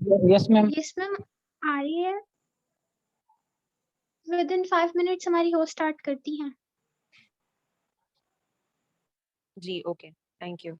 Yes ma'am. Yes ma'am, आ रही है। विद इन 5 मिनट्स हमारी होस्ट स्टार्ट करती हैं। जी okay, thank you.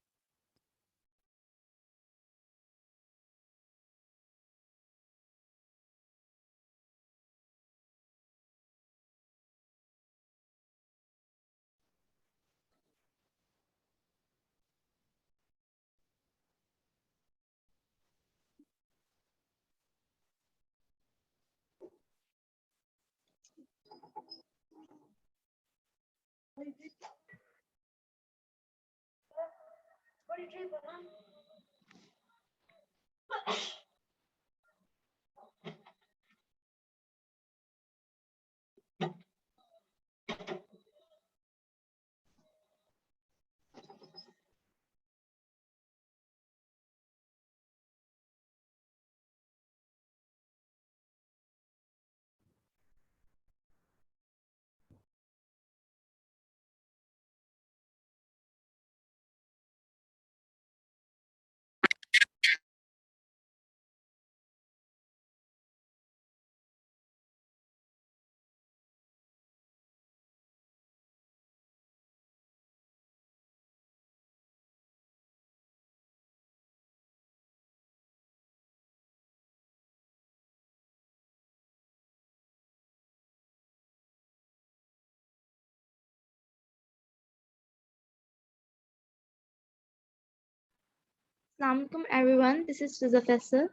Assalamualaikum everyone, this is Riza Faisal.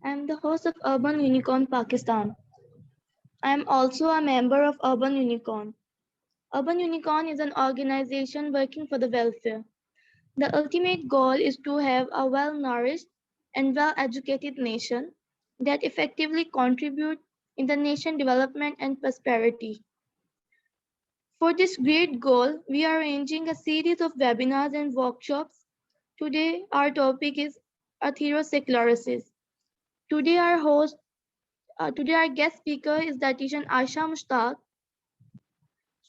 I am the host of Urban Unicorn Pakistan. I am also a member of Urban Unicorn. Urban Unicorn is an organization working for the welfare. The ultimate goal is to have a well-nourished and well-educated nation that effectively contribute in the nation development and prosperity. For this great goal, we are arranging a series of webinars and workshops. Today, our topic is atherosclerosis. Today, our guest speaker is dietitian Aisha Mushtaq.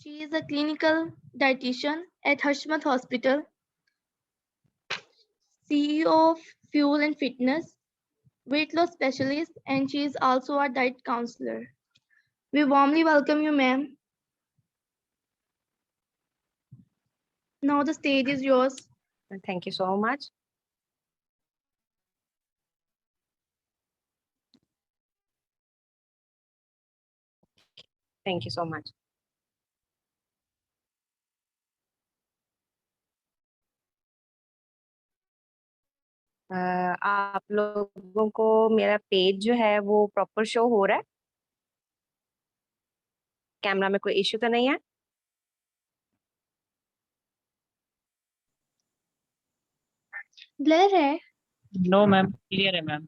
She is a clinical dietitian at Hashmat Hospital, CEO of Fuel and Fitness, weight loss specialist, and she is also a diet counselor. We warmly welcome you, ma'am. Now the stage is yours. Thank you so much. Thank you so much. आप लोगों को मेरा page जो है वो proper show हो रहा है? कैमरा में कोई इश्यू तो नहीं है? ब्लर है? नो मैम, क्लियर है मैम।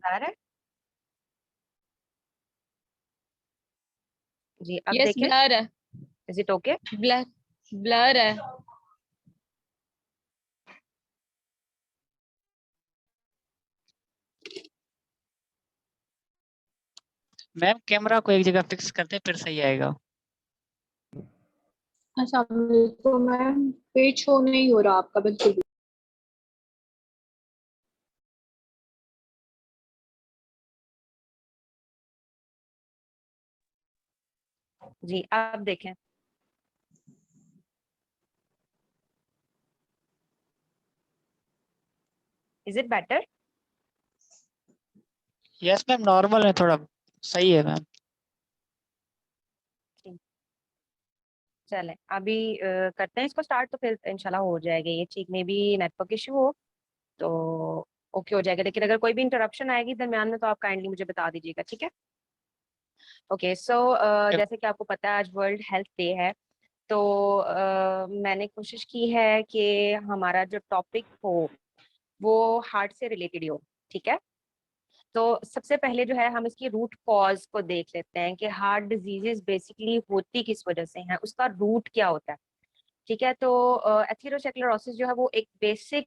आ रहा है? जी अब यस देखें। ब्लर है। Is it okay? ब्लर है। मैम कैमरा को एक जगह फिक्स करते फिर सही आएगा। अच्छा, तो मैम पेज शो नहीं हो रहा आपका बिल्कुल भी। जी अब देखें। Is it better? Yes ma'am, normal है, थोड़ा सही है मैम। चलें अभी करते हैं इसको स्टार्ट, तो फिर इंशाल्लाह हो जाएगा। ये ठीक में भी नेटवर्क इशू हो तो ओके हो जाएगा, लेकिन अगर कोई भी इंटरप्शन आएगी दरम्यान में तो आप काइंडली मुझे बता दीजिएगा, ठीक है? ओके सो जैसे कि आपको पता है आज वर्ल्ड हेल्थ डे है, तो मैंने कोशिश की है कि हमारा जो टॉपिक हो वो हार्ट से रिलेटेड ही हो, ठीक है? तो सबसे पहले जो है हम इसकी रूट कॉज को देख लेते हैं कि हार्ट डिजीजेस बेसिकली होती किस वजह से हैं, उसका रूट क्या होता है, ठीक है? तो एथेरोस्क्लेरोसिस जो है वो एक बेसिक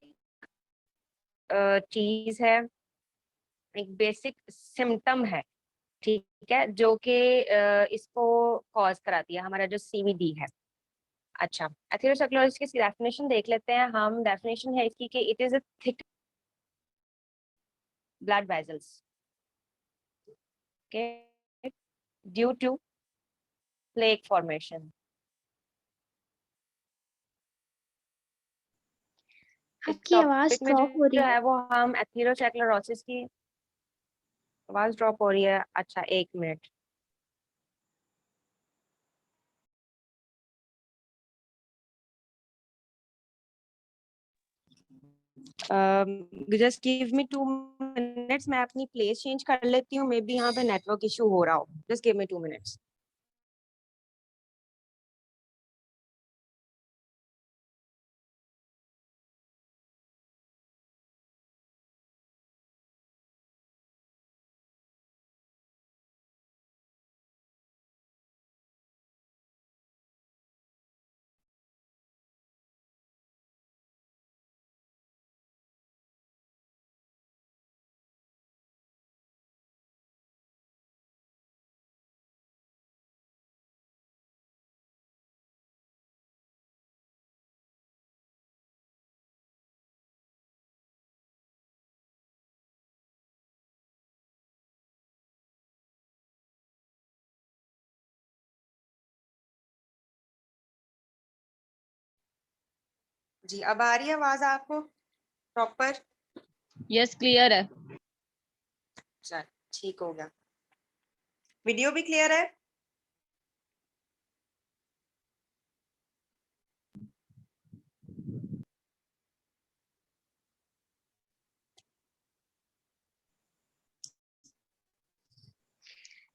चीज है, एक बेसिक सिम्टम है, ठीक है, जो कि इसको कॉज कराती है, हमारा जो सीवीडी है। अच्छा, एथेरोस्क्लेरोसिस की डेफिनेशन देख लेते हैं हम। डेफिनेशन है इसकी कि it is a thick blood vessels, okay, due to plaque formation. इस आपकी आवाज टॉपिक में ड्रॉप हो रही जो है। है वो हम एथेरोस्क्लेरोसिस की आवाज ड्रॉप हो रही है। अच्छा, 1 minute. Just give me 2 minutes, मैं अपनी प्लेस चेंज कर लेती हूँ, मे बी यहाँ पे नेटवर्क इशू हो रहा हो। Just give me 2 minutes. जी, अब आ रही है आवाज आपको प्रॉपर? यस क्लियर है। चल, ठीक हो गया। वीडियो भी क्लियर है?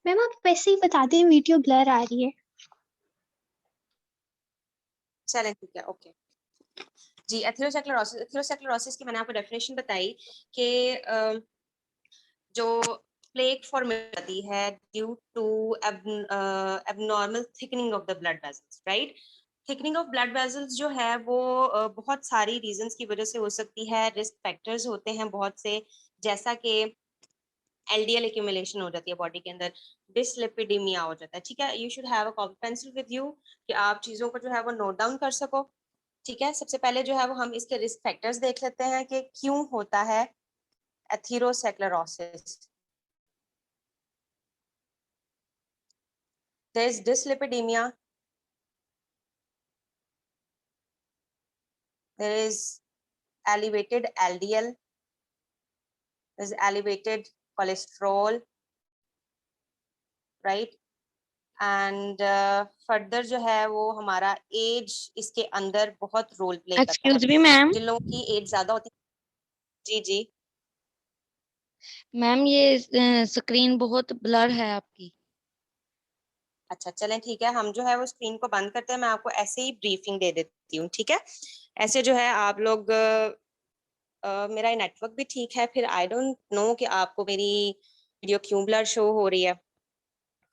मैम आप वैसे ही बता दें, वीडियो ब्लर आ रही है। चलें, ठीक है, ओके। जी, एथेरोस्क्लेरोसिस की मैंने आपको डेफिनेशन बताई कि जो प्लेक फॉर्मेशन होती है due to abnormal thickening of the blood vessels, right. Thickening of blood vessels जो है वो बहुत सारी रीजंस की वजह से हो सकती है। रिस्क फैक्टर्स होते हैं बहुत से, जैसा कि एलडीएल एक्यूमुलेशन हो जाती है बॉडी के अंदर, डिसलिपिडीमिया हो जाता है। ठीक है, you should have a copy pencil with you कि आप चीजों को जो है वो नोट डाउन कर सको। ठीक है, सबसे पहले जो है वो हम इसके रिस्क फैक्टर्स देख लेते हैं कि क्यों होता है atherosclerosis. there is dyslipidemia, there is elevated LDL, there is elevated cholesterol, right, and further जो है वो हमारा एज इसके अंदर बहुत रोल प्ले करता है। Excuse me ma'am. जिन लोगों की एज ज्यादा होती है। जी जी, मैम ये स्क्रीन बहुत ब्लर है आपकी। अच्छा चलें, ठीक है, हम जो है वो स्क्रीन को बंद करते हैं। मैं आपको ऐसे ही ब्रीफिंग दे देती हूँ। ठीक है, ऐसे जो है आप लोग मेरा नेटवर्क भी ठीक है, फिर आई डोंट नो कि आपको मेरी वीडियो क्यों ब्लर शो हो रही है।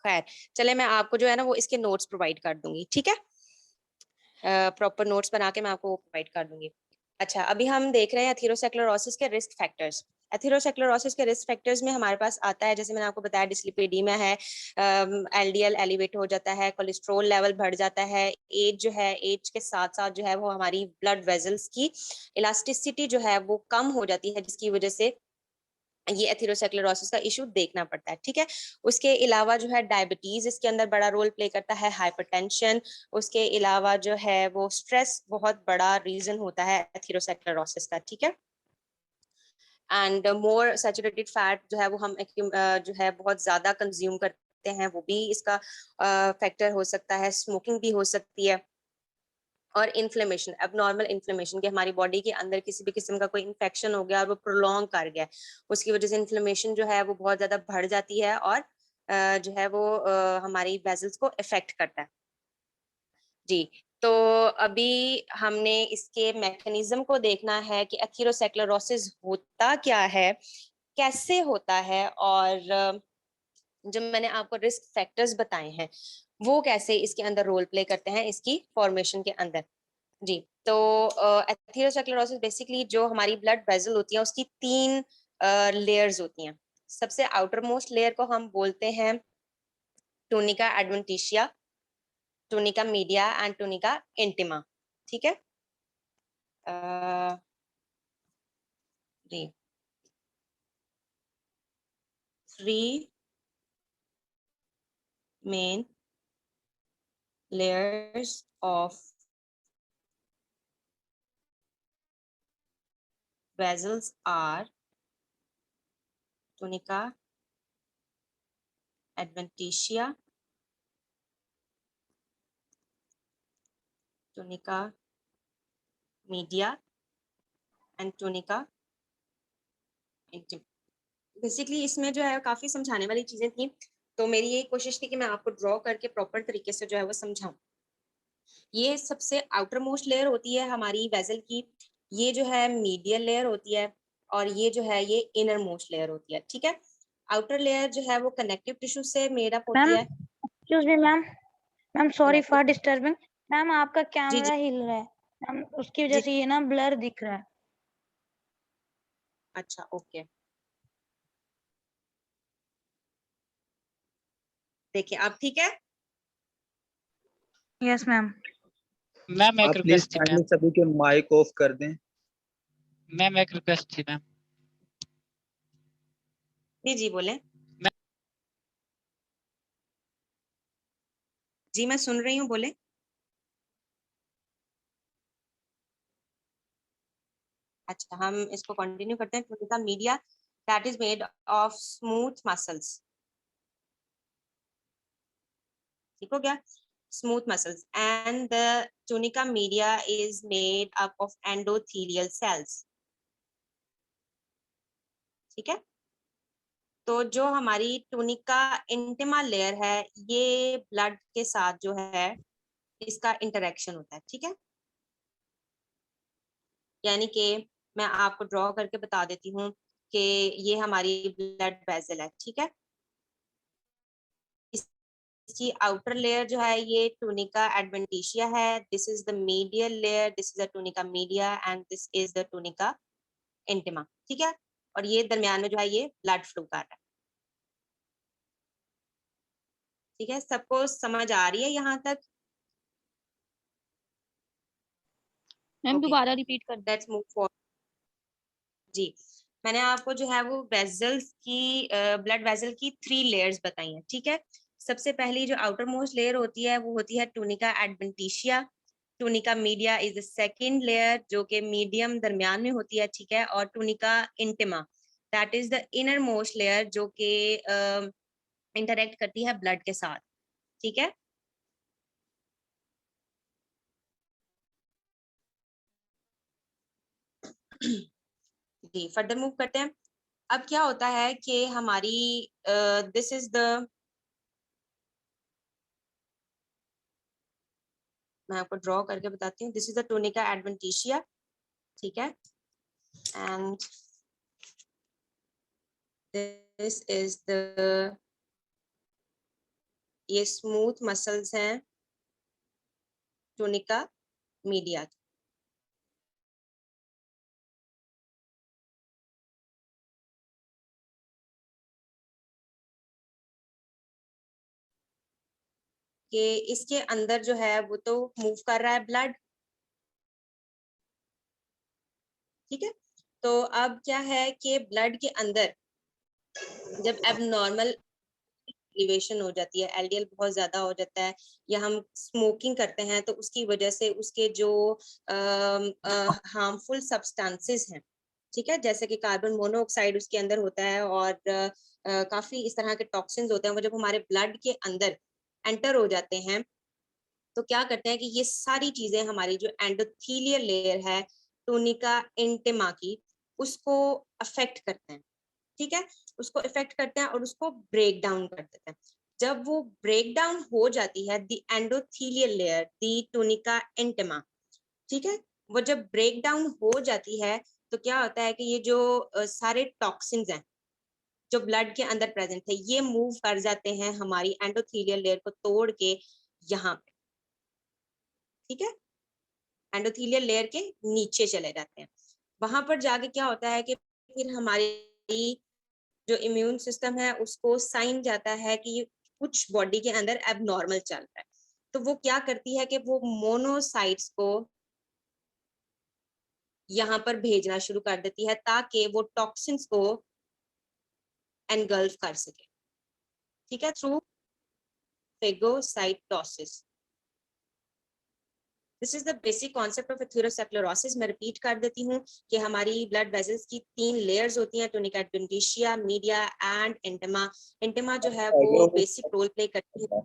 खैर, चले, मैं आपको जो है ना वो इसके नोट्स प्रोवाइड कर दूंगी। ठीक है, प्रॉपर नोट्स बना के मैं आपको प्रोवाइड कर दूंगी। अच्छा, अभी हम देख रहे हैं एथेरोस्क्लेरोसिस के रिस्क फैक्टर्स। एथेरोस्क्लेरोसिस के रिस्क फैक्टर्स में हमारे पास आता है, जैसे मैंने आपको बताया, डिस्लिपिडीमिया है, एलडीएल एलिवेट हो जाता है, कोलेस्ट्रॉल लेवल बढ़ जाता है, एज जो है, एज के साथ साथ जो है वो हमारी ब्लड वेजल्स की इलास्टिसिटी जो है वो कम हो जाती है, जिसकी वजह से ये एथेरोस्क्लेरोसिस का इशू देखना पड़ता है। ठीक है, उसके अलावा जो है डायबिटीज इसके अंदर बड़ा रोल प्ले करता है, हाइपरटेंशन, उसके अलावा जो है वो स्ट्रेस बहुत बड़ा रीजन होता है एथेरोस्क्लेरोसिस का। ठीक है, एंड मोर सैचुरेटेड फैट जो है वो हम जो है बहुत ज्यादा कंज्यूम करते हैं, वो भी इसका फैक्टर हो सकता है। स्मोकिंग भी हो सकती है, और इन्फ्लेमेशन, एबनॉर्मल इन्फ्लेमेशन, कि हमारी बॉडी के अंदर किसी भी किस्म का कोई इन्फेक्शन हो गया और वो प्रोलॉन्ग कर गया, उसकी वजह से इन्फ्लेमेशन जो है वो बहुत ज्यादा बढ़ जाती है, और जो है वो हमारी वेसल्स को इफेक्ट करता है। जी, तो अभी हमने इसके मैकेनिज्म को देखना है कि एथेरोस्क्लेरोसिस होता क्या है, कैसे होता है, और जो मैंने आपको रिस्क फैक्टर्स बताए हैं वो कैसे इसके अंदर रोल प्ले करते हैं इसकी फॉर्मेशन के अंदर। जी, तो एथेरोस्क्लेरोसिस बेसिकली जो हमारी ब्लड वेसल होती है उसकी 3 लेयर्स होती हैं। सबसे आउटर मोस्ट लेयर को हम बोलते हैं tunica adventitia, tunica media and tunica intima. ठीक है, जी, 3 main layers of vessels are tunica adventitia, tunica media and tunica intima। Basically इसमें जो है काफी समझाने वाली चीजें थी, तो मेरी ये कोशिश थी कि मैं आपको ड्रॉ करके प्रॉपर तरीके से जो है वो समझाऊं। ये सबसे आउटर मोस्ट लेयर होती है हमारी वेसल की, ये जो है मीडियल लेयर होती है, और ये जो है ये इनर मोस्ट लेयर होती है। ठीक है, आउटर लेयर जो है वो कनेक्टिव टिश्यू से मेड अप होती है। Excuse me ma'am, ma'am sorry for disturbing. Ma'am आपका जी कैमरा जी हिल रहा है मैम, उसकी वजह जी, से ये ना ब्लर दिख रहा है। अच्छा ओके, देखिए आप ठीक है। Yes ma'am. मैम एक आप प्लीज रिक्वेस्ट थी काइंडली मैम। सभी के माइक ऑफ कर दें। मैम एक रिक्वेस्ट थी मैम। जी जी बोले। जी मैं सुन रही हूँ, बोले। अच्छा, हम इसको कंटिन्यू करते हैं। Tunica media that is made of smooth muscles, ठीक हो गया, smooth muscles, and the tunica media is made up of endothelial cells. ठीक है, तो जो हमारी टूनिका इंटिमा लेयर है, ये ब्लड के साथ जो है इसका इंटरेक्शन होता है। ठीक है, यानी कि मैं आपको ड्रॉ करके बता देती हूँ कि ये हमारी ब्लड वेसल है। ठीक है, इसकी आउटर लेयर जो है ये टूनिका एडवेंटिशिया है, this is the medial layer, this is the tunica media and this is the tunica intima. ठीक है, और ये दरमियान में जो है ये ब्लड फ्लो कर रहा है। ठीक है, सबको समझ आ रही है यहाँ तक? मैम ओके, दोबारा रिपीट कर लेट्स मूव फॉरवर्ड। जी, मैंने आपको जो है वो वेजल्स की ब्लड वेसल की 3 लेयर्स बताई हैं। ठीक है, सबसे पहली जो आउटर मोस्ट लेयर होती है वो होती है tunica adventitia. Tunica media is the second layer जो कि मीडियम दरमियान में होती है। ठीक है, और tunica intima that is the inner most layer जो कि इंटरेक्ट करती है ब्लड के साथ। ठीक है, जी फर्दर मूव करते हैं। अब क्या होता है कि हमारी दिस इज द, मैं आपको ड्रॉ करके बताती हूँ, this is the tunica adventitia. ठीक है, एंड दिस इज द, ये स्मूथ मसल्स हैं टूनिका मीडिया। कि इसके अंदर जो है वो तो मूव कर रहा है ब्लड। ठीक है, तो अब क्या है कि ब्लड के अंदर जब एबनॉर्मल एलिवेशन हो जाती है, एलडीएल बहुत ज्यादा हो जाता है, या हम स्मोकिंग करते हैं तो उसकी वजह से उसके जो हार्मफुल सब्सटेंसेस हैं, ठीक है, जैसे कि कार्बन मोनोऑक्साइड उसके अंदर होता है, और काफी इस तरह के टॉक्सिन्स होते हैं, वो जब हमारे ब्लड के अंदर एंटर हो जाते हैं तो क्या करते हैं कि ये सारी चीजें हमारी जो एंडोथेलियल लेयर है टूनिका इंटिमा की, उसको अफेक्ट करते हैं। ठीक है, उसको इफेक्ट करते हैं और उसको ब्रेक डाउन कर देते हैं। जब वो ब्रेक डाउन हो जाती है दी एंडोथेलियल लेयर दी टूनिका इंटिमा, ठीक है, वो जब ब्रेक डाउन हो जाती है तो क्या होता है कि ये जो सारे टॉक्सिन्स हैं जो ब्लड के अंदर प्रेजेंट है, ये मूव कर जाते हैं हमारी एंडोथेलियल लेयर को तोड़ के यहाँ पे। ठीक है, एंडोथेलियल लेयर के नीचे चले जाते हैं। वहां पर जाके क्या होता है कि फिर हमारी जो इम्यून सिस्टम है उसको साइन जाता है कि कुछ बॉडी के अंदर एबनॉर्मल चल रहा है। तो वो क्या करती है कि वो मोनोसाइट्स को यहाँ पर भेजना शुरू कर देती है ताकि वो टॉक्सिन्स को एनगल्फ कर सके, ठीक है, through phagocytosis. This is the basic concept of atherosclerosis. मैं रिपीट कर देती हूँ कि हमारी ब्लड वेसल्स की 3 लेयर्स होती हैं, टूनिका एडवेंटिशिया, मीडिया एंड एंटेमा। एंटेमा जो है वो बेसिक रोल प्ले करती है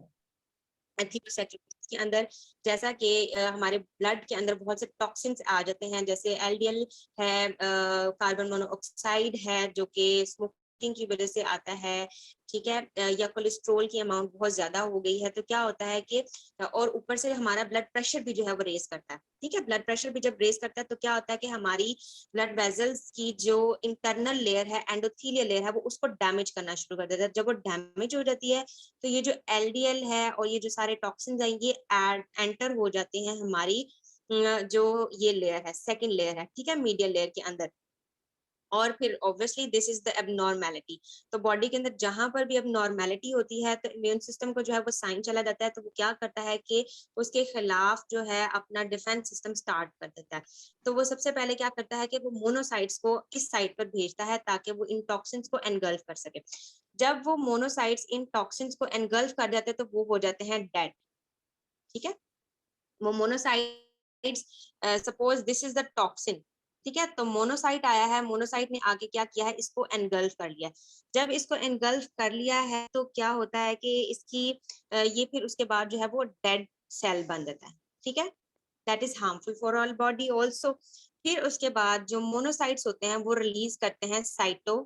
एथेरोस्क्लेरोसिस के अंदर, जैसा कि हमारे ब्लड के अंदर बहुत से टॉक्सिन्स आ जाते हैं, जैसे एलडीएल है, कार्बन मोनोऑक्साइड है जो कि स्मोकिंग की वजह से आता है, ठीक है, या कोलेस्ट्रॉल की अमाउंट बहुत ज्यादा हो गई है तो क्या होता है कि, और ऊपर से हमारा ब्लड प्रेशर भी जो है वो रेस करता है, ठीक है, ब्लड प्रेशर भी जब रेस करता है तो क्या होता है कि हमारी ब्लड वेजल्स की जो इंटरनल लेयर है, एंडोथेलियल लेयर है, वो उसको डैमेज करना शुरू कर देता है। जब वो डैमेज हो जाती है तो ये जो एलडीएल है और ये जो सारे टॉक्सिन्स हैं ये एंटर हो जाते हैं हमारी जो ये लेयर है, सेकंड लेयर है, ठीक है, मीडियल लेयर के अंदर। और फिर obviously this is the abnormality. तो बॉडी के अंदर जहां पर भी एबनॉर्मेलिटी होती है तो इम्यून सिस्टम को जो है वो साइन चला जाता है, तो वो क्या करता है कि उसके खिलाफ जो है अपना डिफेंस सिस्टम स्टार्ट कर देता है। तो वो सबसे पहले क्या करता है कि वो मोनोसाइट्स को इस साइट पर भेजता है ताकि वो इन टॉक्सिन्स को एनगल्फ कर सके। जब वो मोनोसाइट्स इन टॉक्सिन्स को एनगल्फ कर जाते हैं तो वो हो जाते हैं डेड, ठीक है। वो monocytes, suppose this is the toxin, ठीक है, तो मोनोसाइट आया है, मोनोसाइट ने आगे क्या किया है, इसको एनगल्फ कर लिया। जब इसको एनगल्फ कर लिया है तो क्या होता है कि इसकी ये फिर उसके बाद जो है वो डेड सेल बन जाता है, ठीक है, that is harmful for all body also. फिर उसके बाद जो मोनोसाइट्स होते हैं वो रिलीज करते हैं साइटोकाइन्स,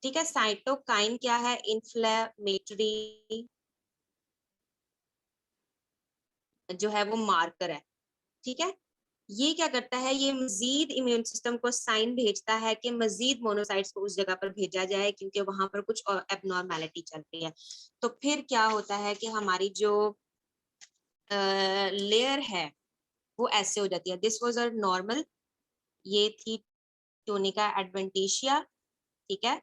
ठीक है। साइटोकाइन क्या है, इन्फ्लेमेटरी जो है वो मार्कर है, ठीक है। ये क्या करता है, ये मजीद इम्यून सिस्टम को साइन भेजता है कि मजीद मोनोसाइट्स को उस जगह पर भेजा जाए क्योंकि वहां पर कुछ एबनॉर्मेलिटी चल रही है। तो फिर क्या होता है कि हमारी जो लेयर है वो ऐसे हो जाती है। दिस वाज अ नॉर्मल, ये थी टूनिका एडवेंटिशिया, ठीक है।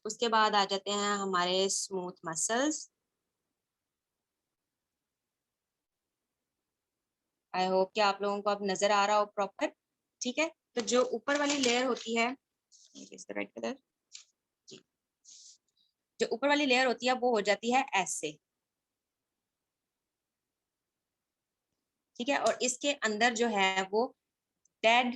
उसके बाद आ जाते हैं हमारे स्मूथ मसल्स। आई होप कि आप लोगों को अब नजर आ रहा हो प्रॉपर, ठीक है। तो जो ऊपर वाली लेयर होती है, राइट कलर जी, जो ऊपर वाली लेयर होती है वो हो जाती है ऐसे, ठीक है, और इसके अंदर जो है वो डेड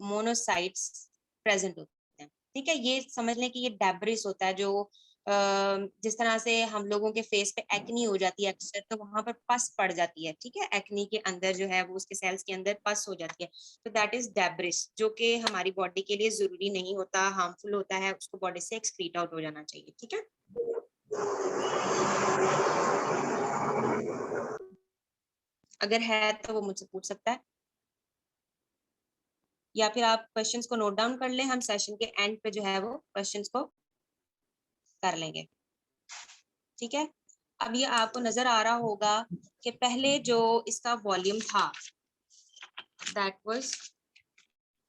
मोनोसाइट्स प्रेजेंट होते हैं, ठीक है। ये समझ लें कि ये डेब्रिस होता है, जो जिस तरह से हम लोगों के फेस पे एक्नी हो जाती है अक्सर, तो वहां पर पस पड़ जाती है, ठीक है, एक्नी के अंदर जो है वो उसके सेल्स के अंदर पस हो जाती है, तो दैट इज डेब्रिस, जो कि हमारी बॉडी के लिए जरूरी नहीं होता, हार्मफुल होता है, उसको बॉडी से एक्सक्रीट आउट हो जाना चाहिए, ठीक है। अगर है तो वो मुझसे पूछ सकता है, या फिर आप क्वेश्चंस को नोट डाउन कर लें, हम सेशन के एंड पे जो है वो क्वेश्चंस को कर लेंगे, ठीक है। अब ये आपको नजर आ रहा होगा कि पहले जो इसका वॉल्यूम था दैट वाज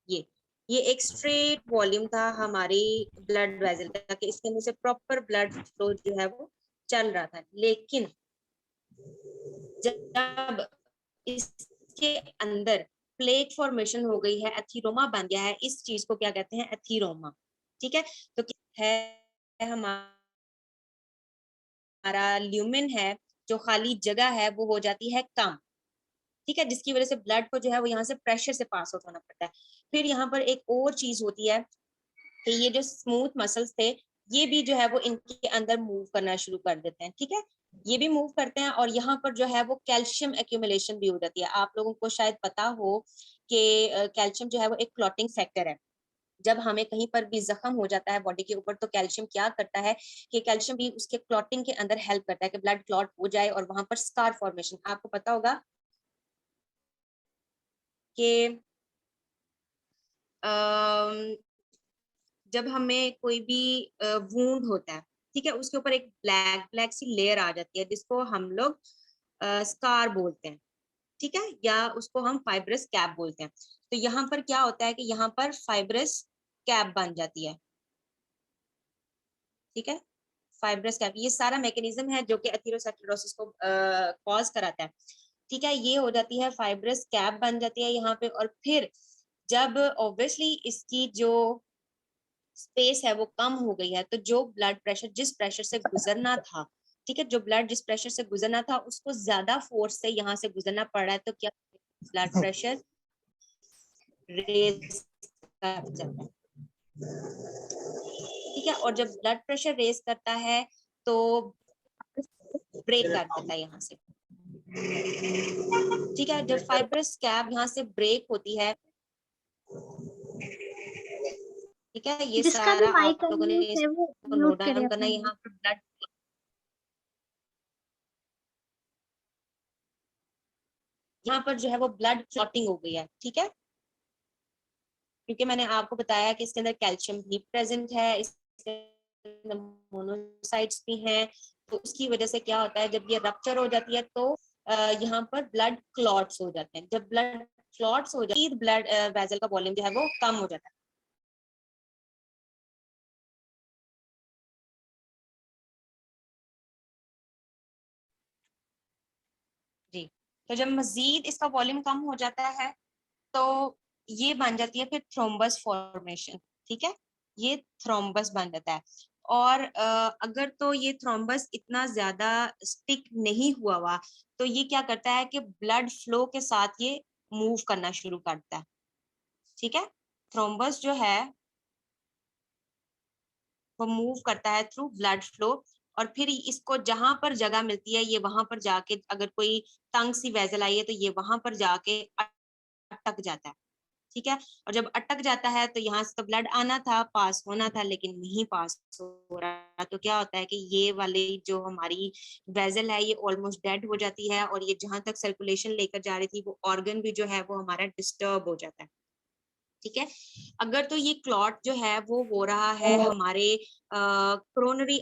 ये एक स्ट्रेट वॉल्यूम था हमारी ब्लड वेसल का, कि इसके अंदर से प्रॉपर ब्लड फ्लो जो है वो चल रहा था। लेकिन जब इसके अंदर प्लेक फॉर्मेशन हो गई है, एथीरोमा बन गया है, इस चीज को क्या कहते हैं, एथीरोमा, ठीक है। तो क्या है, हमारा ल्यूमेन है, जो खाली जगह है वो हो जाती है कम, ठीक है, जिसकी वजह से ब्लड को जो है वो यहाँ से प्रेशर से पास आउट होना पड़ता है। फिर यहाँ पर एक और चीज होती है कि ये जो स्मूथ मसल्स थे ये भी जो है वो इनके अंदर मूव करना शुरू कर देते हैं, ठीक है, ये भी मूव करते हैं, और यहाँ पर जो है वो कैल्शियम एक्यूमुलेशन भी हो जाती है। आप लोगों को शायद पता हो कि कैल्शियम जो है वो एक क्लॉटिंग फैक्टर है। जब हमें कहीं पर भी जख्म हो जाता है बॉडी के ऊपर तो कैल्शियम क्या करता है कि कैल्शियम भी उसके क्लॉटिंग के अंदर हेल्प करता है कि ब्लड क्लॉट हो जाए और वहां पर स्कार फॉर्मेशन, आपको पता होगा कि जब हमें कोई भी वूंड होता है, ठीक है, उसके ऊपर एक ब्लैक ब्लैक सी लेयर आ जाती है जिसको हम लोग स्कार बोलते हैं, ठीक है, या उसको हम फाइब्रस कैप बोलते हैं। तो यहाँ पर क्या होता है कि यहाँ पर फाइब्रस कैप बन जाती है, ठीक है, फाइब्रस कैप, ये सारा मैकेनिज्म है जो कि एथेरोस्क्लेरोसिस को कॉज कराता है। ठीक है, ये हो जाती है फाइब्रस कैप बन जाती है यहाँ पे, और फिर जब ऑब्वियसली इसकी जो स्पेस है वो कम हो गई है, तो जो ब्लड प्रेशर जिस प्रेशर से गुजरना था, ठीक है, जो ब्लड जिस प्रेशर से गुजरना था उसको ज्यादा फोर्स से यहाँ से गुजरना पड़ रहा है, तो क्या ब्लड प्रेशर रेज कर जाता है। ठीक है, और जब ब्लड प्रेशर रेज करता है तो ब्रेक कर देता है यहाँ से। ठीक है, जब फाइब्रस कैप यहाँ से ब्रेक होती है, ठीक है, ये जिसका भी सारा माइक आप लोगों ने है वो इसको म्यूट नोट करे डाउन करना है। अपना यहाँ पर ब्लड, यहाँ पर जो है वो ब्लड क्लॉटिंग हो गई है। ठीक है, क्योंकि मैंने आपको बताया कि इसके अंदर कैल्शियम भी प्रेजेंट है, इसके अंदर मोनोसाइट्स भी हैं, तो उसकी वजह से क्या होता है, जब ये रप्चर हो जाती है तो यहाँ पर ब्लड क्लॉट्स हो जाते हैं। जब ब्लड क्लॉट्स हो जाती है, ब्लड वेसल का वॉल्यूम जो है वो कम हो जाता है। जी, तो जब मजीद इसका वॉल्यूम कम हो जाता है तो ये बन जाती है फिर थ्रोम्बस फॉर्मेशन। ठीक है, ये थ्रोम्बस बन जाता है। और अगर तो ये थ्रोम्बस इतना ज्यादा स्टिक नहीं हुआ तो ये क्या करता है कि ब्लड फ्लो के साथ ये मूव करना शुरू करता है। ठीक है, थ्रोम्बस जो है वो मूव करता है थ्रू ब्लड फ्लो, और फिर इसको जहां पर जगह मिलती है ये वहां पर जाके, अगर कोई तंग सी वेसल आई है तो ये वहां पर जाके अटक जाता है। ठीक है, और जब अटक जाता है तो यहाँ से तो ब्लड आना था, पास होना था, लेकिन नहीं पास हो रहा, तो क्या होता है कि ये वाली जो हमारी वेजल है ये ऑलमोस्ट डेड हो जाती है, और ये जहां तक सर्कुलेशन लेकर जा रही थी वो ऑर्गन भी जो है वो हमारा डिस्टर्ब हो जाता है। ठीक है, अगर तो ये क्लॉट जो है वो हो रहा है हमारे कोरोनरी,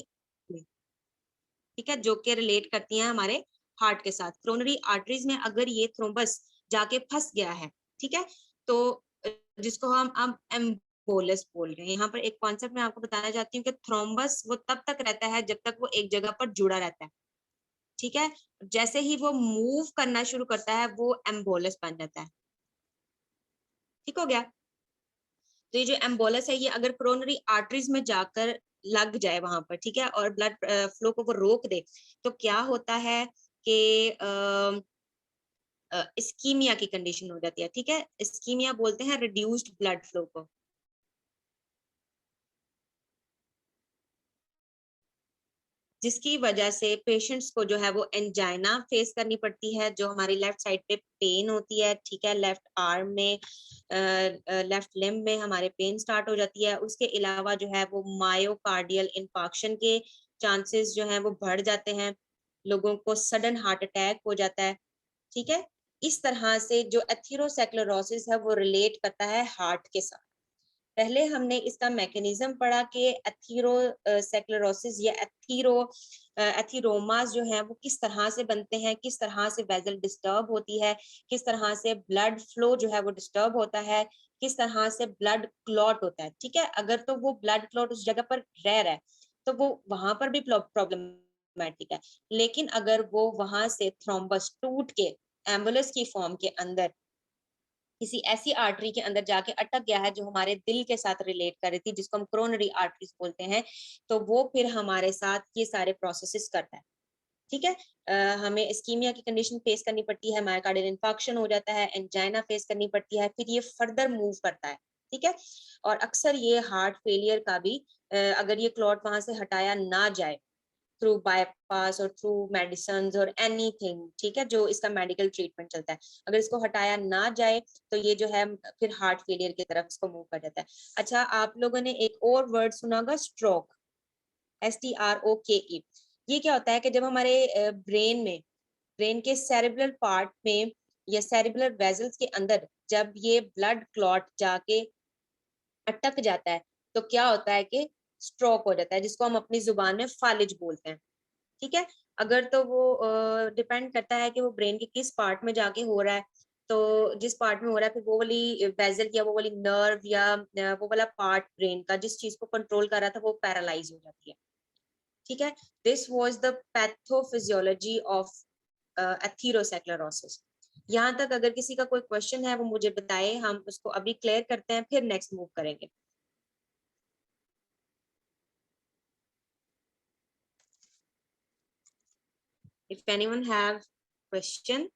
ठीक है, जो कि रिलेट करती हैं हमारे हार्ट के साथ, कोरोनरी आर्टरीज में अगर ये थ्रोम्बस जाके फंस गया है, ठीक है, तो जिसको हम एम्बोलस बोल रहे हैं। यहाँ पर एक कॉन्सेप्ट मैं आपको बताना चाहती हूँ कि थ्रोम्बस वो तब तक रहता है जब तक वो एक जगह पर जुड़ा रहता है। ठीक है, जैसे ही वो मूव करना शुरू करता है वो एम्बोलस बन जाता है। ठीक हो गया, तो ये जो एम्बोलस है ये अगर कोरोनरी आर्टरीज में जाकर लग जाए वहां पर, ठीक है, और ब्लड फ्लो को वो रोक दे, तो क्या होता है कि इस्कीमिया की कंडीशन हो जाती है। ठीक है, इस्कीमिया बोलते हैं रिड्यूस्ड ब्लड फ्लो को। जिसकी वजह से पेशेंट्स को जो है वो एंजाइना फेस करनी पड़ती है, जो हमारी लेफ्ट साइड पे पेन होती है। ठीक है, लेफ्ट आर्म में, लेफ्ट लिम्ब में हमारे पेन स्टार्ट हो जाती है। उसके अलावा जो है वो मायोकार्डियल इंफाक्शन के चांसेस जो है वो बढ़ जाते हैं, लोगों को सडन हार्ट अटैक हो जाता है। ठीक है, इस तरह से जो एथेरोस्क्लेरोसिस है वो रिलेट करता है हार्ट के साथ। पहले हमने इसका मैकेनिज्म पढ़ा कि एथेरोस्क्लेरोसिस या एथीरोमास जो है वो किस तरह से बनते हैं, किस तरह से वेजल डिस्टर्ब होती है, किस तरह से ब्लड फ्लो जो है वो डिस्टर्ब होता है, किस तरह से ब्लड क्लॉट होता है। ठीक है, अगर तो वो ब्लड क्लॉट उस जगह पर रह रहा है तो वो वहां पर भी प्रॉब्लमेटिक है, लेकिन अगर वो वहां से थ्रोम्बस टूट के एम्बुलेंस की फॉर्म के अंदर किसी ऐसी आर्टरी के अंदर जाके अटक गया है जो हमारे दिल के साथ रिलेट कर रही थी, जिसको हम कोरोनरी आर्टरीज बोलते हैं, तो वो फिर हमारे साथ ये सारे प्रोसेसेस करता है। ठीक है, हमें इस्कीमिया की कंडीशन फेस करनी पड़ती है, मायोकार्डियल इंफाक्शन हो जाता है, एंजाइना फेस करनी पड़ती है, फिर ये फर्दर मूव करता है। ठीक है, और अक्सर ये हार्ट फेलियर का भी अगर ये क्लॉट वहां से हटाया ना जाए थ्रू बाईपास और थ्रू मेडिसिन और एनीथिंग, ठीक है, जो इसका मेडिकल ट्रीटमेंट चलता है, अगर इसको हटाया ना जाए तो ये जो है फिर हार्ट फेलियर की तरफ इसको मूव कर जाता है। अच्छा, आप लोगों ने एक और वर्ड सुना होगा, स्ट्रोक, STROKE। ये क्या होता है कि जब हमारे ब्रेन में, ब्रेन के सेरेब्रल पार्ट में या सेरेब्रल वेजल्स के अंदर जब ये ब्लड क्लॉट जाके अटक जाता है तो क्या होता है कि स्ट्रोक हो जाता है, जिसको हम अपनी जुबान में फालिज बोलते हैं। ठीक है, अगर तो वो डिपेंड करता है कि वो ब्रेन के किस पार्ट में जाके हो रहा है, तो जिस पार्ट में हो रहा है फिर वो वाली वेजल या वो वाली नर्व या वो वाला पार्ट ब्रेन का जिस चीज को कंट्रोल कर रहा था वो पैरालाइज हो जाती है। ठीक है, this was the pathophysiology of atherosclerosis. यहाँ तक अगर किसी का कोई क्वेश्चन है वो मुझे बताए, हम उसको अभी क्लियर करते हैं, फिर नेक्स्ट मूव करेंगे। If anyone have question,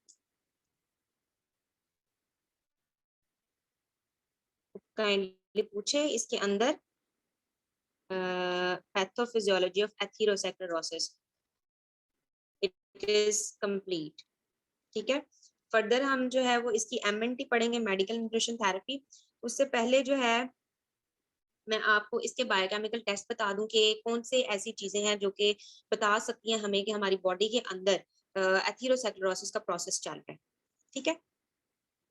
kindly पूछे। इसके अंदर pathophysiology of atherosclerosis it is complete. ठीक है, फर्दर हम जो है वो इसकी MNT पढ़ेंगे, मेडिकल न्यूट्रिशन थेरेपी। उससे पहले जो है मैं आपको इसके बायोकेमिकल टेस्ट बता दूं कि कौन से ऐसी चीजें हैं जो कि बता सकती हैं हमें कि हमारी बॉडी के अंदर एथेरोस्क्लेरोसिस का प्रोसेस चल रहा है। ठीक है,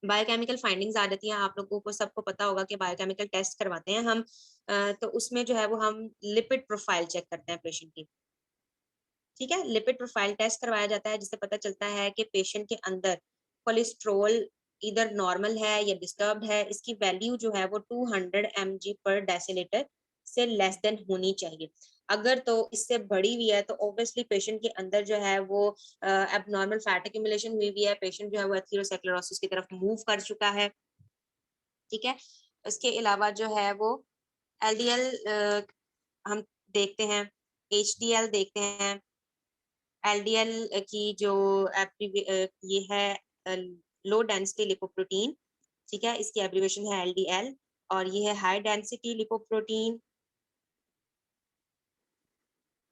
बायोकेमिकल फाइंडिंग्स आ जाती हैं, आप लोगों को सबको पता होगा कि बायोकेमिकल टेस्ट करवाते हैं हम, तो उसमें जो है वो हम लिपिड प्रोफाइल चेक करते हैं पेशेंट की। ठीक है, लिपिड प्रोफाइल टेस्ट करवाया जाता है जिससे पता चलता है कि पेशेंट के अंदर कोलेस्ट्रोल इधर नॉर्मल है या डिस्टर्ब्ड है। इसकी वैल्यू जो है वो 200 mg पर डेसीलीटर से लेस देन होनी चाहिए। अगर तो इससे बढ़ी हुई है तो ऑब्वियसली पेशेंट के अंदर जो है वो एबनॉर्मल फैट एक्यूमुलेशन हुई हुई है, पेशेंट जो है वो एथेरोस्क्लेरोसिस की तरफ मूव कर चुका है। ठीक है, इसके अलावा जो है वो LDL हम देखते हैं, HDL देखते हैं। LDL की जो ये है लो डेंसिटी लिपोप्रोटीन। ठीक है, इसकी एब्रिविएशन है LDL, और ये है हाई डेंसिटी लिपोप्रोटीन।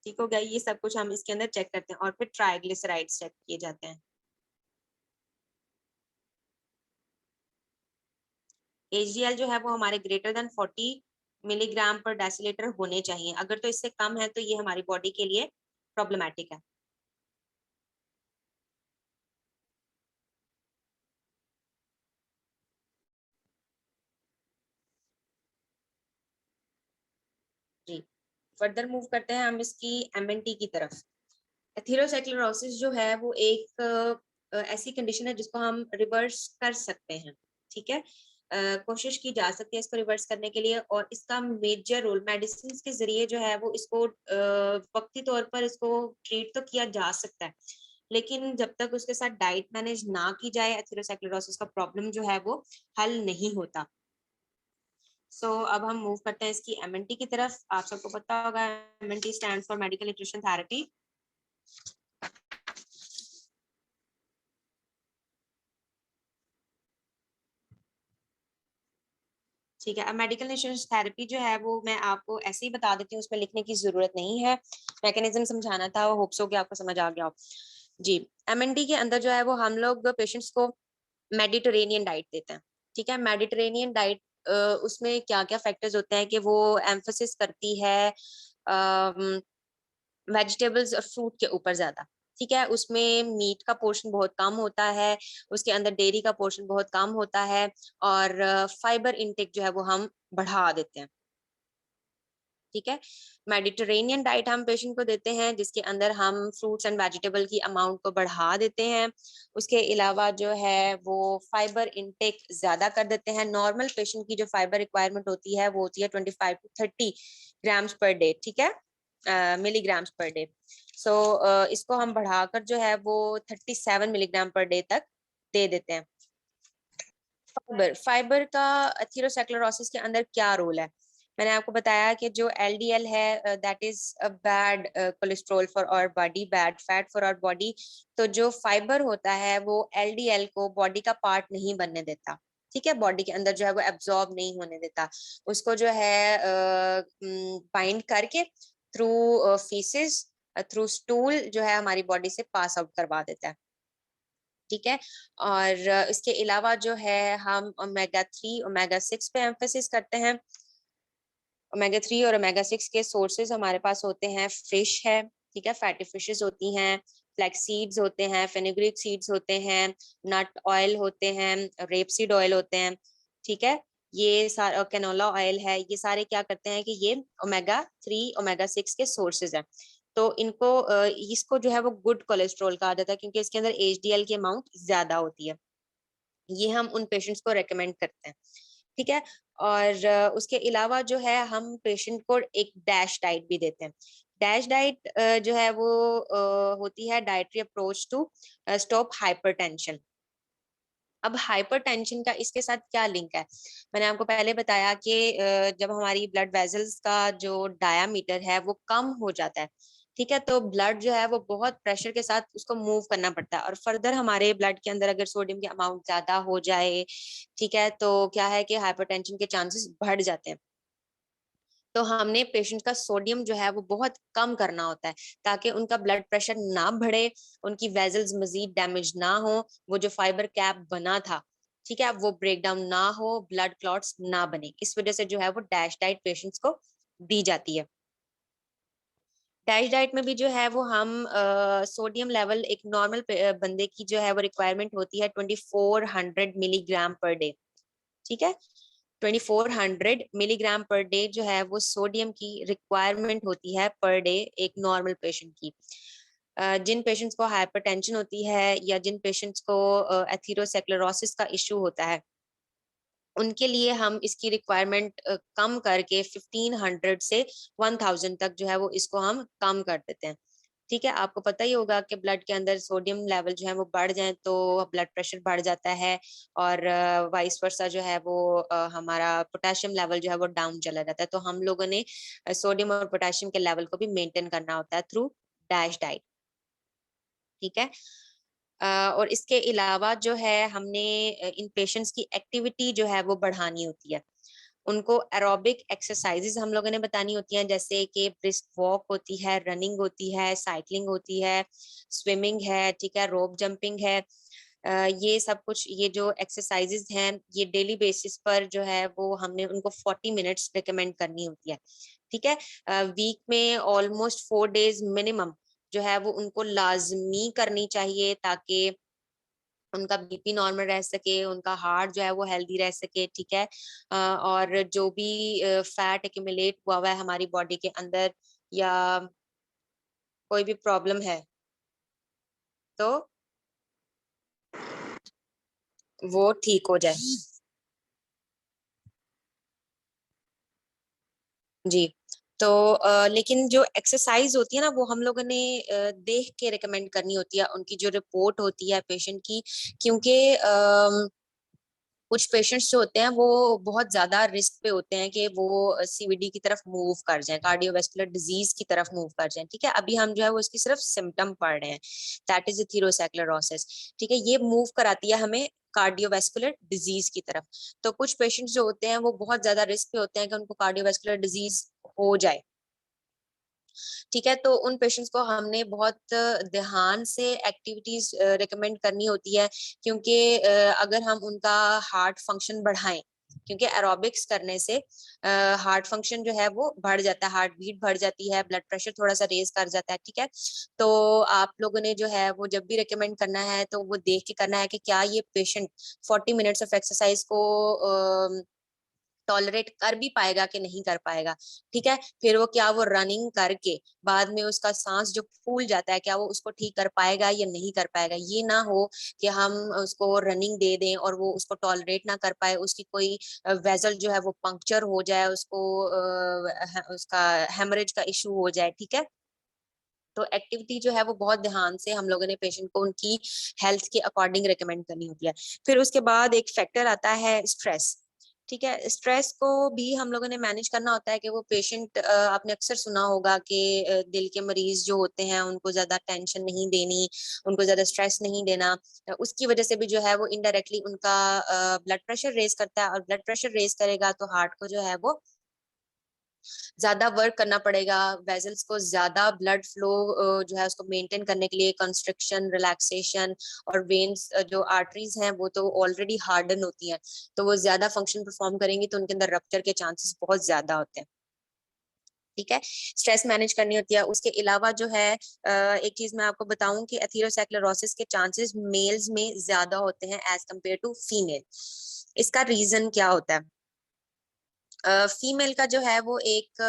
ठीक हो गया, ये सब कुछ हम इसके अंदर चेक करते हैं, और फिर ट्राइग्लिसराइड्स चेक किए जाते हैं। HDL जो है वो हमारे ग्रेटर देन 40 मिलीग्राम पर डेसीलीटर होने चाहिए। अगर तो इससे कम है तो ये हमारी बॉडी के लिए प्रॉब्लमैटिक है। जी, फर्दर मूव करते हैं हम इसकी MNT की तरफ। एथेरोस्क्लेरोसिस जो है वो एक ऐसी कंडीशन है जिसको हम रिवर्स कर सकते हैं। ठीक है, कोशिश की जा सकती है इसको रिवर्स करने के लिए, और इसका मेजर रोल मेडिसिन के जरिए जो है वो इसको वक्ती तौर पर इसको ट्रीट तो किया जा सकता है, लेकिन जब तक उसके साथ डाइट मैनेज ना की जाए एथेरोस्क्लेरोसिस का प्रॉब्लम जो है वो हल नहीं होता। अब हम मूव करते हैं इसकी MNT की तरफ। आप सबको पता होगा MNT stand for medical nutrition therapy. ठीक है, अब मेडिकल न्यूट्रिशन थेरेपी जो है वो मैं आपको ऐसे ही बता देती हूँ, उसमें लिखने की जरूरत नहीं है, मैकेनिज्म समझाना था, वो होप्स हो कि आपको समझ आ गया हो। जी, MNT के अंदर जो है वो हम लोग पेशेंट्स को मेडिटेरेनियन डाइट देते हैं। ठीक है, मेडिटेरेनियन डाइट उसमें क्या क्या फैक्टर्स होते हैं कि वो एम्फोसिस करती है वेजिटेबल्स और फ्रूट के ऊपर ज्यादा। ठीक है, उसमें मीट का पोर्शन बहुत कम होता है, उसके अंदर डेयरी का पोर्शन बहुत कम होता है, और फाइबर इनटेक जो है वो हम बढ़ा देते हैं। ठीक है, मेडिटेरेनियन डाइट हम पेशेंट को देते हैं जिसके अंदर हम फ्रूट्स एंड वेजिटेबल की अमाउंट को बढ़ा देते हैं। उसके अलावा जो है वो फाइबर इनटेक ज्यादा कर देते हैं। नॉर्मल पेशेंट की जो फाइबर रिक्वायरमेंट होती है वो होती है 25 to 30 ग्राम्स पर डे। ठीक है, मिलीग्राम्स पर डे। इसको हम बढ़ाकर जो है वो 37 मिलीग्राम पर डे तक दे देते हैं। फाइबर का एथेरोस्क्लेरोसिस के अंदर क्या रोल है? मैंने आपको बताया कि जो LDL है that is a bad cholesterol for our body, bad fat for our body. तो जो फाइबर होता है वो LDL को बॉडी का पार्ट नहीं बनने देता। ठीक है, बॉडी के अंदर जो है वो एब्जॉर्ब नहीं होने देता, उसको जो है बाइंड करके थ्रू फीसेस, थ्रू स्टूल जो है हमारी बॉडी से पास आउट करवा देता है। ठीक है, और इसके अलावा जो है हम ओमेगा 3 ओमेगा 6 पे एम्फेसिस करते हैं। ओमेगा 3 और ओमेगा 6 के सोर्सेज हमारे पास होते हैं, फिश है, ठीक है, फैटी फिशेस होती हैं, फ्लैक्स सीड्स होते हैं, फेनुग्रीक सीड्स होते हैं, नट ऑयल होते हैं, रेपसीड ऑयल होते हैं। ठीक है, ये सारा कैनोला ऑयल है, ये सारे क्या करते हैं कि ये ओमेगा 3 ओमेगा 6 के सोर्सेज हैं। तो इसको जो है वो गुड कोलेस्ट्रॉल कहा जाता है क्योंकि इसके अंदर HDL की अमाउंट ज्यादा होती है। ये हम उन पेशेंट्स को रेकमेंड करते हैं। ठीक है, और उसके अलावा जो है हम पेशेंट को एक डैश डाइट भी देते हैं। डैश डाइट जो है वो होती है dietary approach to stop hypertension. अब हाइपरटेंशन का इसके साथ क्या लिंक है? मैंने आपको पहले बताया कि जब हमारी ब्लड वेसल्स का जो डायामीटर है वो कम हो जाता है, ठीक है, तो ब्लड जो है वो बहुत प्रेशर के साथ उसको मूव करना पड़ता है, और फर्दर हमारे ब्लड के अंदर अगर सोडियम की अमाउंट ज्यादा हो जाए, ठीक है, तो क्या है कि हाइपरटेंशन के चांसेस बढ़ जाते हैं। तो हमने पेशेंट का सोडियम जो है वो बहुत कम करना होता है ताकि उनका ब्लड प्रेशर ना बढ़े, उनकी वेजल्स मजीद डैमेज ना हो, वो जो फाइबर कैप बना था, ठीक है, वो ब्रेक डाउन ना हो, ब्लड क्लॉट्स ना बने। इस वजह से जो है वो डैश डाइट पेशेंट्स को दी जाती है। डैश डाइट में भी जो है वो हम सोडियम लेवल एक नॉर्मल बंदे की जो है वो रिक्वायरमेंट होती है 2400 मिलीग्राम पर डे, ठीक है, 2400 मिलीग्राम पर डे जो है वो सोडियम की रिक्वायरमेंट होती है पर डे एक नॉर्मल पेशेंट की। जिन पेशेंट्स को हाइपरटेंशन होती है या जिन पेशेंट्स को एथेरोस्क्लेरोसिस का इशू होता है, उनके लिए हम इसकी रिक्वायरमेंट कम करके 1500 से 1000 तक जो है वो इसको हम कम कर देते हैं, ठीक है। आपको पता ही होगा कि ब्लड के अंदर सोडियम लेवल जो है वो बढ़ जाए तो ब्लड प्रेशर बढ़ जाता है, और वाइस वर्सा जो है वो हमारा पोटेशियम लेवल जो है वो डाउन चला जाता है। तो हम लोगों ने सोडियम और पोटेशियम के लेवल को भी मेंटेन करना होता है थ्रू डैश डाइट, ठीक है। और इसके अलावा जो है हमने इन पेशेंट्स की एक्टिविटी जो है वो बढ़ानी होती है। उनको एरोबिक एक्सरसाइजेज हम लोगों ने बतानी होती हैं, जैसे कि ब्रिस्क वॉक होती है, रनिंग होती है, साइकिलिंग होती है, स्विमिंग है, ठीक है, रोप जंपिंग है। ये सब कुछ, ये जो एक्सरसाइजेज हैं ये डेली बेसिस पर जो है वो हमने उनको 40 मिनट्स रिकमेंड करनी होती है, ठीक है। वीक में ऑलमोस्ट 4 डेज मिनिमम जो है वो उनको लाजमी करनी चाहिए ताकि उनका बीपी नॉर्मल रह सके, उनका हार्ट जो है वो हेल्दी रह सके, ठीक है। और जो भी फैट एक्यूमुलेट हुआ हुआ है हमारी बॉडी के अंदर या कोई भी प्रॉब्लम है तो वो ठीक हो जाए। जी, तो लेकिन जो एक्सरसाइज होती है ना वो हम लोगों ने देख के रिकमेंड करनी होती है, उनकी जो रिपोर्ट होती है पेशेंट की, क्योंकि कुछ पेशेंट्स जो होते हैं वो बहुत ज्यादा रिस्क पे होते हैं कि वो सीवीडी की तरफ मूव कर जाएं, कार्डियोवास्कुलर डिजीज की तरफ मूव कर जाएं, ठीक है। अभी हम जो है वो इसकी सिर्फ सिम्टम पढ़ रहे हैं, दैट इज एथेरोस्क्लेरोसिस, ठीक है। ये मूव कराती है हमें कार्डियोवास्कुलर डिजीज की तरफ। तो कुछ पेशेंट्स जो होते हैं वो बहुत ज्यादा रिस्क पे होते हैं कि उनको कार्डियोवास्कुलर डिजीज हो जाए, ठीक है। तो उन पेशेंट्स को हमने बहुत ध्यान से एक्टिविटीज रिकमेंड करनी होती है, क्योंकि अगर हम उनका हार्ट फंक्शन बढ़ाएं, क्योंकि एरोबिक्स करने से हार्ट फंक्शन जो है वो बढ़ जाता है, हार्ट बीट बढ़ जाती है, ब्लड प्रेशर थोड़ा सा रेज कर जाता है, ठीक है। तो आप लोगों ने जो है वो जब भी रिकमेंड करना है तो वो देख के करना है कि क्या ये पेशेंट 40 मिनट्स ऑफ एक्सरसाइज को टॉलरेट कर भी पाएगा कि नहीं कर पाएगा, ठीक है। फिर वो क्या वो रनिंग करके बाद में उसका सांस जो फूल जाता है क्या वो उसको ठीक कर पाएगा या नहीं कर पाएगा। ये ना हो कि हम उसको रनिंग दे दें और वो उसको टॉलरेट ना कर पाए, उसकी कोई वेजल जो है वो पंक्चर हो जाए, उसको उसका हेमरेज का इशू हो जाए, ठीक है। तो एक्टिविटी जो है वो बहुत ध्यान से हम लोगों ने पेशेंट को उनकी हेल्थ के अकॉर्डिंग रिकमेंड करनी होती है। फिर उसके बाद एक फैक्टर आता है स्ट्रेस, ठीक है। स्ट्रेस को भी हम लोगों ने मैनेज करना होता है कि वो पेशेंट, आपने अक्सर सुना होगा कि दिल के मरीज जो होते हैं उनको ज्यादा टेंशन नहीं देनी, उनको ज्यादा स्ट्रेस नहीं देना। उसकी वजह से भी जो है वो इनडायरेक्टली उनका ब्लड प्रेशर रेज करता है, और ब्लड प्रेशर रेज करेगा तो हार्ट को जो है वो ज्यादा वर्क करना पड़ेगा, वेजल्स को ज्यादा ब्लड फ्लो जो है उसको मेंटेन करने के लिए कंस्ट्रिक्शन, रिलैक्सेशन, और वेन्स जो आर्टरीज हैं वो तो ऑलरेडी हार्डन होती हैं, तो वो ज्यादा फंक्शन परफॉर्म करेंगी तो उनके अंदर रप्चर के चांसेस बहुत ज्यादा होते हैं, ठीक है। स्ट्रेस मैनेज करनी होती है। उसके अलावा जो है एक चीज मैं आपको बताऊं कि एथेरोस्क्लेरोसिस के चांसेस मेल्स में ज्यादा होते हैं एज कम्पेयर टू फीमेल। इसका रीजन क्या होता है? फीमेल का जो है वो एक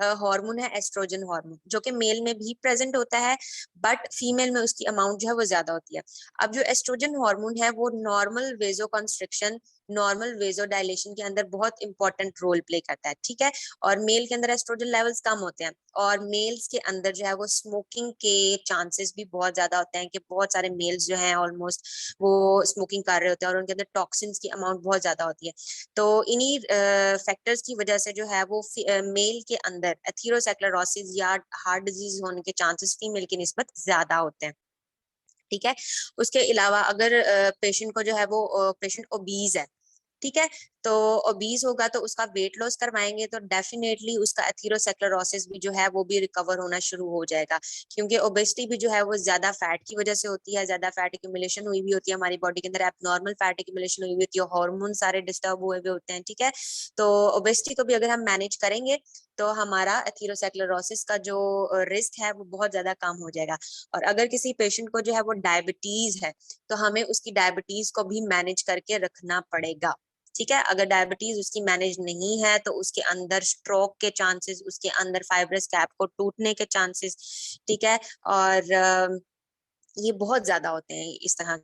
हार्मोन है एस्ट्रोजन हार्मोन, जो कि मेल में भी प्रेजेंट होता है, बट फीमेल में उसकी अमाउंट जो है वो ज्यादा होती है। अब जो एस्ट्रोजन हार्मोन है वो नॉर्मल वेजो कंस्ट्रिक्शन नॉर्मल वेजोडाइलेशन के अंदर बहुत इंपॉर्टेंट रोल प्ले करता है, ठीक है। और मेल के अंदर एस्ट्रोजन लेवल्स कम होते हैं, और मेल्स के अंदर जो है वो स्मोकिंग के चांसेस भी बहुत ज्यादा होते हैं, कि बहुत सारे मेल्स जो हैं ऑलमोस्ट वो स्मोकिंग कर रहे होते हैं और उनके अंदर टॉक्सिन्स की अमाउंट बहुत ज्यादा होती है। तो इन्हीं फैक्टर्स की वजह से जो है वो मेल के अंदर एथेरोस्क्लेरोसिस या हार्ट डिजीज होने के चांसेस फीमेल की निस्बत ज्यादा होते हैं, ठीक है। उसके अलावा अगर पेशेंट को जो है वो पेशेंट ओबीज है, ठीक है, तो ओबीज होगा तो उसका वेट लॉस करवाएंगे तो डेफिनेटली उसका एथेरोस्क्लेरोसिस भी जो है वो भी रिकवर होना शुरू हो जाएगा, क्योंकि ओबेसिटी भी जो है वो ज्यादा फैट की वजह से होती है, ज्यादा फैट एक्यूमुलेशन हुई भी होती है हमारी बॉडी के अंदर, एबनॉर्मल फैट एक्यूमुलेशन हुई होती है, हार्मोन सारे डिस्टर्ब हुए हुए होते हैं, ठीक है। तो ओबेसिटी को भी अगर हम मैनेज करेंगे तो हमारा एथेरोस्क्लेरोसिस का जो रिस्क है वो बहुत ज्यादा कम हो जाएगा। और अगर किसी पेशेंट को जो है वो डायबिटीज है तो हमें उसकी डायबिटीज को भी मैनेज करके रखना पड़ेगा, ठीक है। अगर डायबिटीज उसकी मैनेज नहीं है तो उसके अंदर स्ट्रोक के चांसेस, उसके अंदर फाइब्रस कैप को टूटने के चांसेस, ठीक है, और ये बहुत ज्यादा होते हैं इस तरह